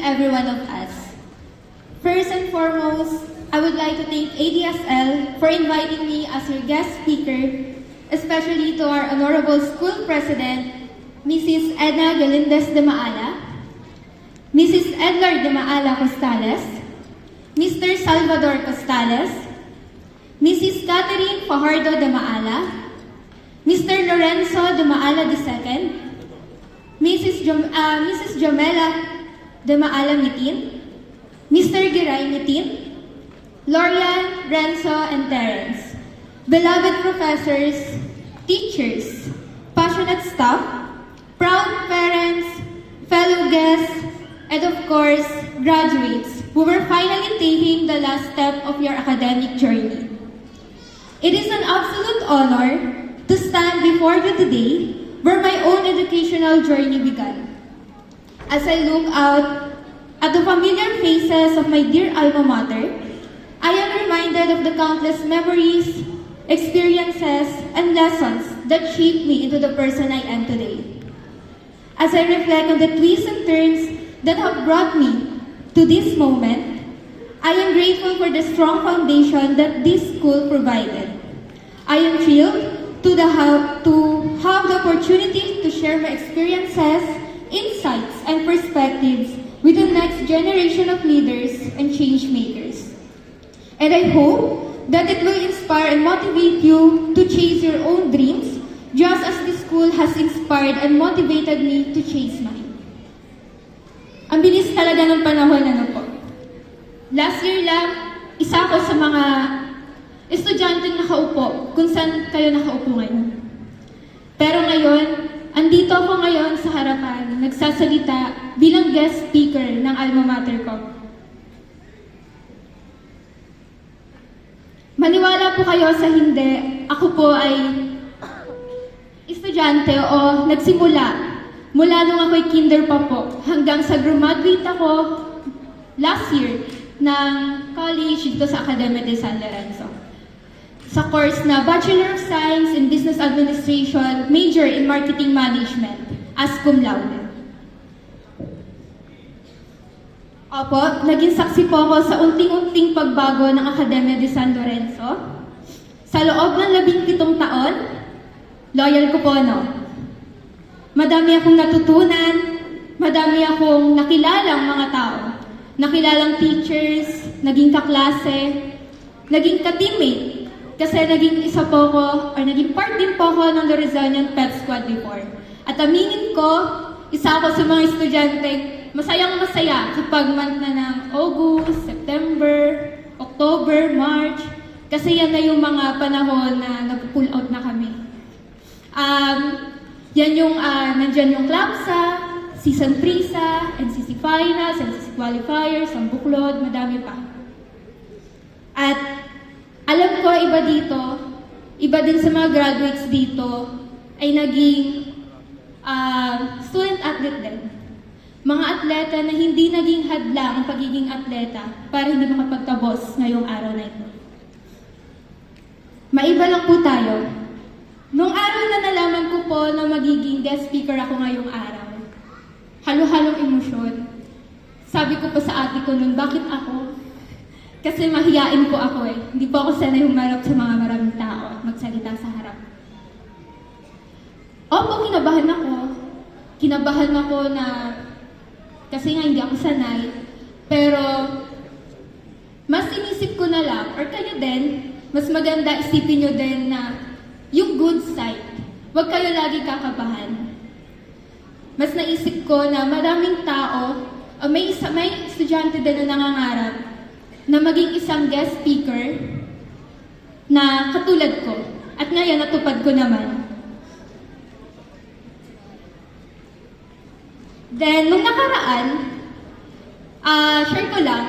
every one of us. First and foremost, I would like to thank ADSL for inviting me as your guest speaker, especially to our Honorable School President, Mrs. Edna Galindez de Maala, Mrs. Edlar de Maala Costales, Mr. Salvador Costales, Mrs. Catherine Fajardo de Maala, Mr. Lorenzo de Maala II, Mrs. Jomela de Maala Mitin, Mr. Giray Mitin, Lorian, Renzo, and Terence, beloved professors, teachers, passionate staff, proud parents, fellow guests, and of course, graduates who were finally taking the last step of your academic journey. It is an absolute honor to stand before you today where my own educational journey began. As I look out at the familiar faces of my dear alma mater, I am reminded of the countless memories, experiences, and lessons that shaped me into the person I am today. As I reflect on the twists and turns that have brought me to this moment, I am grateful for the strong foundation that this school provided. I am thrilled to have the opportunity to share my experiences, insights, and perspectives with the next generation of leaders and change makers. And I hope that it will inspire and motivate you to chase your own dreams, just as the school has inspired and motivated me to chase mine. Ang bilis talaga ng panahon, po. Last year lang, isa ako sa mga estudyanteng nakaupo kung saan kayo nakaupo ngayon. Pero ngayon, andito ako ngayon sa harapan, nagsasalita bilang guest speaker ng alma mater ko. Maniwala po kayo sa hindi, ako po ay estudyante o nagsimula mula nung ako'y kinder pa po hanggang sa graduate ako last year ng college dito sa Academia de San Lorenzo. Sa course na Bachelor of Science in Business Administration, major in Marketing Management, as cum laude. Opo, naging saksi po ako sa unting-unting pagbago ng Academia de San Lorenzo. Sa loob ng 17 taon, loyal ko po, no? Madami akong natutunan, madami akong nakilalang mga tao. Nakilalang teachers, naging kaklase, naging ka-teammate. Kasi naging isa po ko, or naging part din po ako ng Lorizonian Pep Squad before. At aminin ko, isa ako sa mga estudyante, masayang-masaya kapag month na ng August, September, October, March. Kasi yan na yung mga panahon na nag-pull out na kami. Yan yung, nandyan yung CLAPSA, Season Prisa, NCC Finals, NCC Qualifiers, ang Buklod, madami pa. At alam ko, iba dito, iba din sa mga graduates dito, ay naging student athlete din. Mga atleta na hindi naging hadlang ang pagiging atleta para hindi makapagtabos ngayong araw na ito. Maiba lang po tayo. Nung araw na nalaman ko po na magiging guest speaker ako ngayong araw, halo-halong emosyon. Sabi ko pa sa ate ko nun, bakit ako? Kasi mahiyain po ako eh. Hindi po ako sanay humarap sa mga maraming tao at magsalita sa harap. Opo, kinabahan ako. Kinabahan ako na kasi nga hindi ako sanay. Pero mas inisip ko na lang, or kayo din, mas maganda isipin nyo din na yung good side. Huwag kayo lagi kakabahan. Mas naisip ko na maraming tao, may estudyante din na nangangarap na maging isang guest speaker na katulad ko. At ngayon, natupad ko naman. Then, nung nakaraan, share ko lang,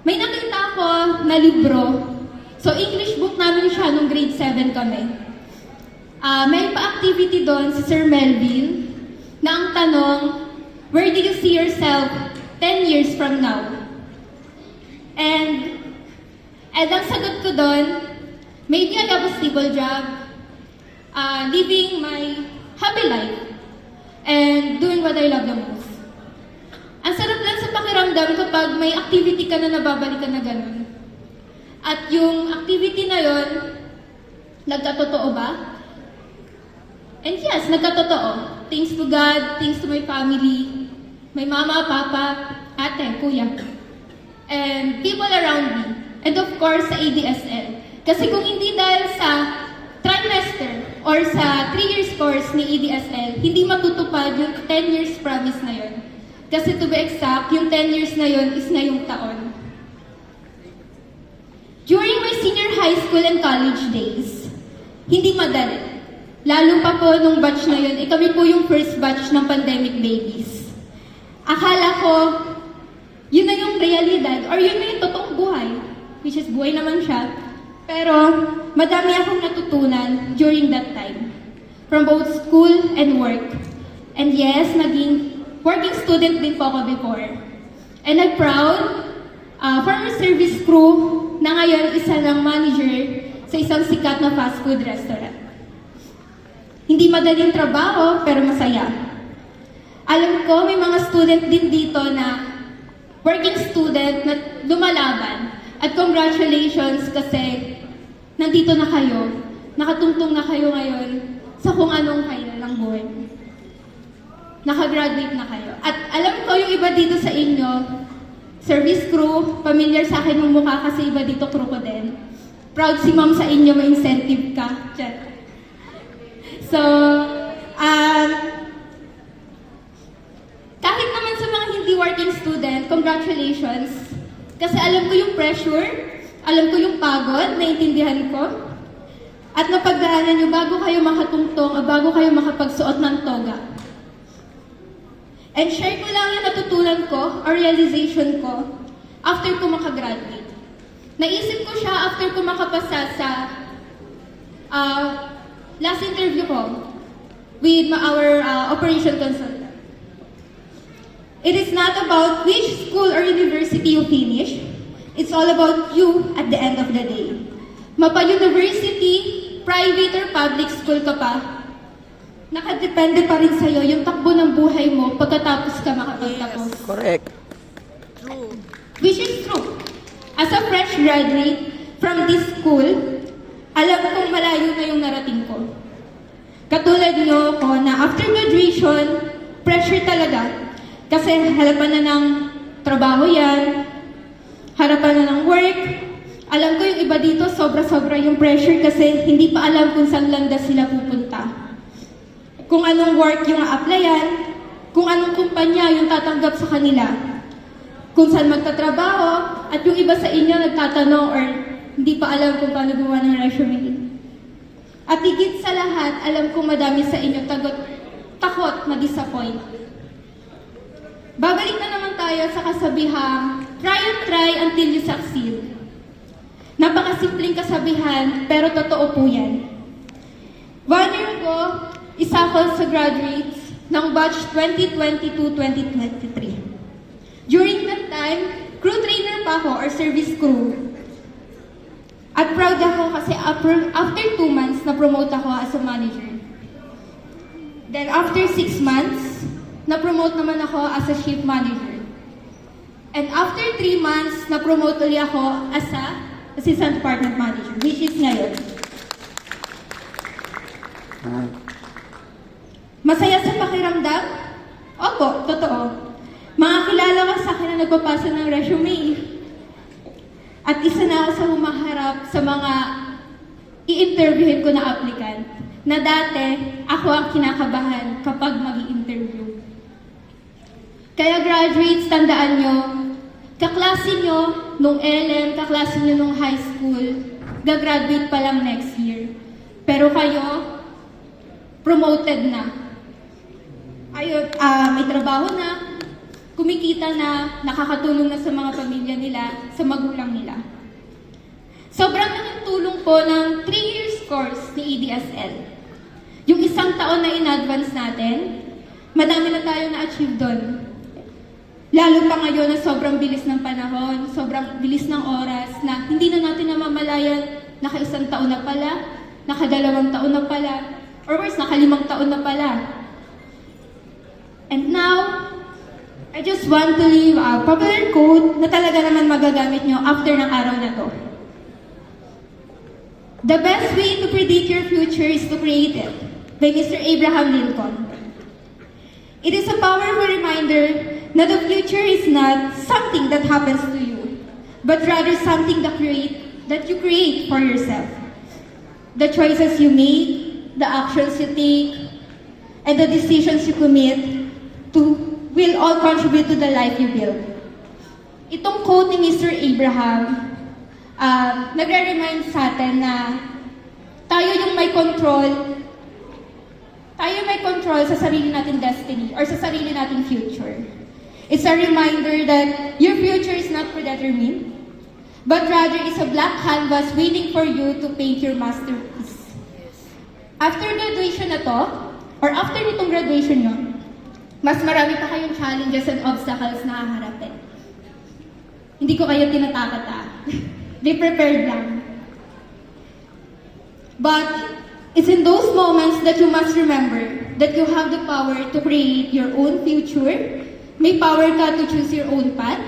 may nakita ako na libro. So, English book namin siya nung grade 7 kami. May pa-activity doon si Sir Melville na ang tanong, where do you see yourself 10 years from now? And ang sagot ko doon, maybe I have a stable job, living my happy life, and doing what I love the most. Ang sarap lang sa pakiramdam pakiramdam kapag may activity ka na nababalikan na ganun. At yung activity na yon, nagkatotoo ba? And yes, nagkatotoo. Thanks to God, thanks to my family, my mama, papa, ate, kuya, and people around me. And of course, sa ADSL. Kasi kung hindi dahil sa trimester or sa 3 years course ni ADSL, hindi matutupad yung 10 years promise na yon. Kasi to be exact, yung 10 years na yon is ngayong taon. During my senior high school and college days, hindi madali. Lalo pa po nung batch na yun, kami po yung first batch ng pandemic babies. Akala ko, yun na yung realidad, or yun na yung totoong buhay, which is buhay naman siya. Pero, madami akong natutunan during that time, from both school and work. And yes, naging working student din po ako before. And I'm proud, former service crew, na ngayon isa ng manager sa isang sikat na fast food restaurant. Hindi madaling trabaho, pero masaya. Alam ko, may mga student din dito na working student na lumalaban. At congratulations kasi nandito na kayo, nakatungtong na kayo ngayon sa kung anong kailan ng buhay. Nakagraduate na kayo. At alam ko yung iba dito sa inyo, service crew, familiar sa akin yung mukha kasi iba dito crew ko din. Proud si ma'am sa inyo, may incentive ka. Diyan. So, kahit naman sa mga hindi working student, congratulations. Kasi alam ko yung pressure, alam ko yung pagod, naiintindihan ko. At napagdaanan nyo bago kayo makatungtong o bago kayo makapagsuot ng toga. And share ko lang yung natutunan ko or realization ko after ko makagraduate. Naisip ko siya after ko makapasa sa last interview ko with our operation consultant. It is not about which school or university you finish. It's all about you at the end of the day. Mapa-university, private or public school ka pa, nakadepende pa rin sa'yo yung takbo ng buhay mo pagkatapos ka makapagtapos. Yes, correct. True. Which is true. As a fresh graduate from this school, alam kong malayo na yung narating ko. Katulad nyo ko na after graduation, pressure talaga. Kasi harapan na ng trabaho yan, harapan na ng work. Alam ko yung iba dito, sobra-sobra yung pressure kasi hindi pa alam kung saan landas sila pupunta. Kung anong work yung a-applyan, kung anong kumpanya yung tatanggap sa kanila, kung saan magtatrabaho, at yung iba sa inyo nagtatanong or hindi pa alam kung paano gumawa ng resume. At higit sa lahat, alam kong madami sa inyo takot na disappoint. Babalik na naman tayo sa kasabihang, try and try until you succeed. Napakasimpleng kasabihan, pero totoo po yan. 1 year ago, isa ako sa graduates ng batch 2022-2023. During that time, crew trainer pa ako or service crew. At proud ako kasi after 2 months, na-promote ako as a manager. Then after 6 months, na-promote naman ako as a shift manager. And after 3 months, na-promote ulit ako as a assistant department manager, which is ngayon. Masaya sa pakiramdam? Opo, totoo. Mga kilala ko sa akin na nagpapasa ng resume. At isa na ako sa humaharap sa mga i-interviewin ko na applicant na dati ako ang kinakabahan kapag mag-i-interview. Kaya graduates, tandaan nyo, kaklase nyo nung LM, kaklase nyo nung high school, gagraduate pa lang next year. Pero kayo, promoted na. Ayun, may trabaho na, kumikita na, nakakatulong na sa mga pamilya nila, sa magulang nila. Sobrang nakatulong po ng 3 years course ni ADSL. Yung 1 taon na in-advance natin, madami na tayo na-achieve doon. Lalo pa ngayon na sobrang bilis ng panahon, sobrang bilis ng oras, na hindi na natin namamalayan, naka-1 taon na pala, naka-2 taon na pala, or worse, naka-5 taon na pala. And now, I just want to leave a popular quote na talaga naman magagamit nyo after ng araw na to. The best way to predict your future is to create it, by Mr. Abraham Lincoln. It is a powerful reminder na the future is not something that happens to you, but rather something that you create for yourself. The choices you make, the actions you take, and the decisions you commit to will all contribute to the life you build. Itong quote ni Mr. Abraham, nagre-remind sa atin na tayo may control sa sarili nating destiny or sa sarili nating future. It's a reminder that your future is not predetermined, but rather is a blank canvas waiting for you to paint your masterpiece. After graduation na to, or after nitong graduation nyo, mas marami pa kayong challenges and obstacles na haharapin. Hindi ko kayo tinatakot Be prepared lang. But it's in those moments that you must remember that you have the power to create your own future. May power ka to choose your own path,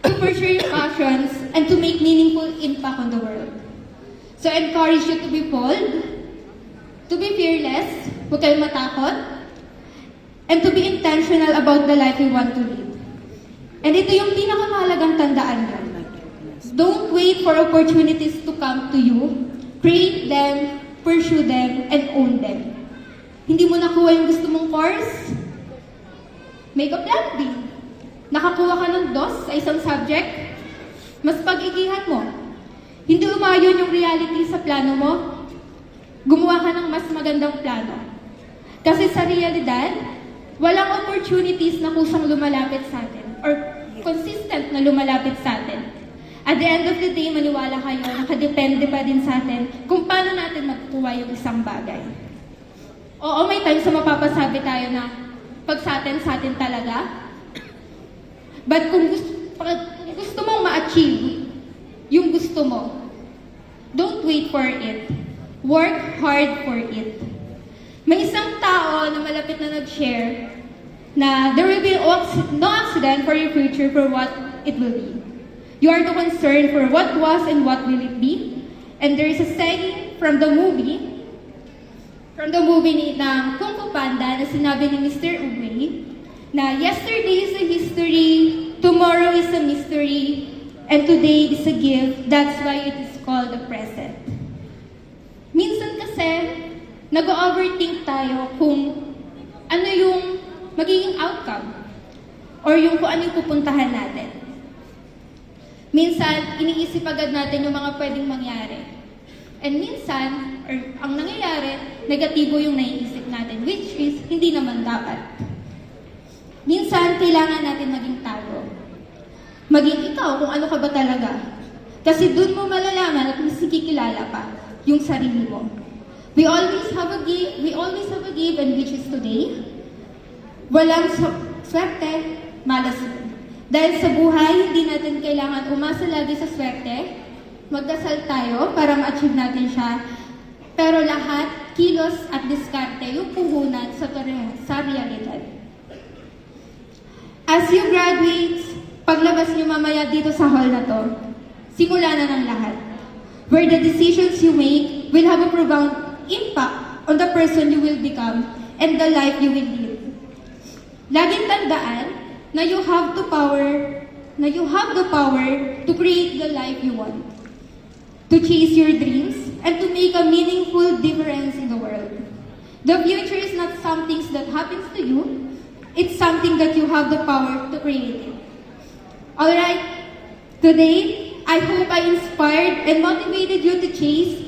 to pursue your passions, and to make meaningful impact on the world. So I encourage you to be bold, to be fearless, huwag kayong matakot, and to be intentional about the life you want to live. And ito yung pinakamahalagang tandaan nyo. Don't wait for opportunities to come to you. Create them, pursue them, and own them. Hindi mo nakuha yung gusto mong course? Make a plan B. Nakakuha ka ng DOS sa isang subject? Mas pag-igihan mo. Hindi umayon yung reality sa plano mo? Gumawa ka ng mas magandang plano. Kasi sa realidad, walang opportunities na kusang lumalapit sa atin or consistent na lumalapit sa atin. At the end of the day, maniwala kayo, nakadepende pa din sa atin kung paano natin magkuha yung isang bagay. Oo, may times na mapapasabi tayo na pag sa atin talaga. But kung gusto mong ma-achieve yung gusto mo, don't wait for it. Work hard for it. May isang tao na malapit na nag-share na there will be no accident for your future for what it will be. You are the concern for what was and what will it be. And there is a saying from the movie ng Kung Fu Panda na sinabi ni Mr. Uwei na yesterday is a history, tomorrow is a mystery, and today is a gift. That's why it is called the present. Minsan kasi, nag-overthink tayo kung ano yung magiging outcome or yung kung ano yung pupuntahan natin. Minsan, iniisip agad natin yung mga pwedeng mangyari. And minsan, or ang nangyayari, negatibo yung naiisip natin, which is hindi naman dapat. Minsan, kailangan natin maging tago. Maging ikaw kung ano ka ba talaga. Kasi dun mo malalaman at mas kikilala pa yung sarili mo. We always have a give and which is today. Walang swerte, malas yun. Dahil sa buhay, hindi natin kailangan umasa lagi sa swerte. Magdasal tayo para ma-achieve natin siya. Pero lahat, kilos at diskarte yung puhunan sa realidad. As you graduate, paglabas niyo mamaya dito sa hall na to, simula na ng lahat. Where the decisions you make will have a profound impact on the person you will become and the life you will live. Laging tandaan na you have the power to create the life you want, to chase your dreams, and to make a meaningful difference in the world. The future is not something that happens to you, it's something that you have the power to create it. Alright, today, I hope I inspired and motivated you to chase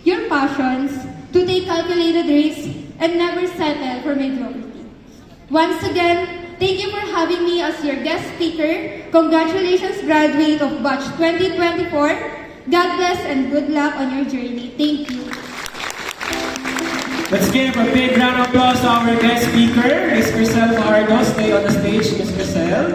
your passions, to take calculated risks, and never settle for mediocrity. Once again, thank you for having me as your guest speaker. Congratulations, graduate of Batch 2024. God bless and good luck on your journey. Thank you. Let's give a big round of applause to our guest speaker, Ms. Crisel Fajardo. Stay on the stage, Ms. Crisel.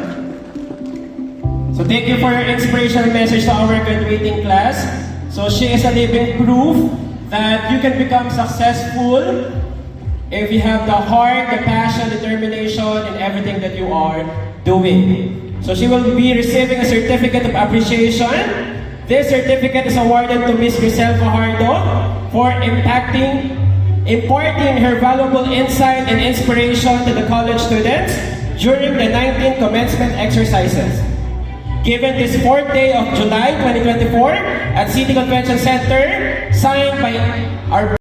So thank you for your inspirational message to our graduating class. So she is a living proof that you can become successful if you have the heart, the passion, determination, and everything that you are doing. So she will be receiving a certificate of appreciation. This certificate is awarded to Ms. Grisel Fajardo for imparting her valuable insight and inspiration to the college students during the 19th commencement exercises. Given this 4th day of July 2024 at City Convention Center, signed by our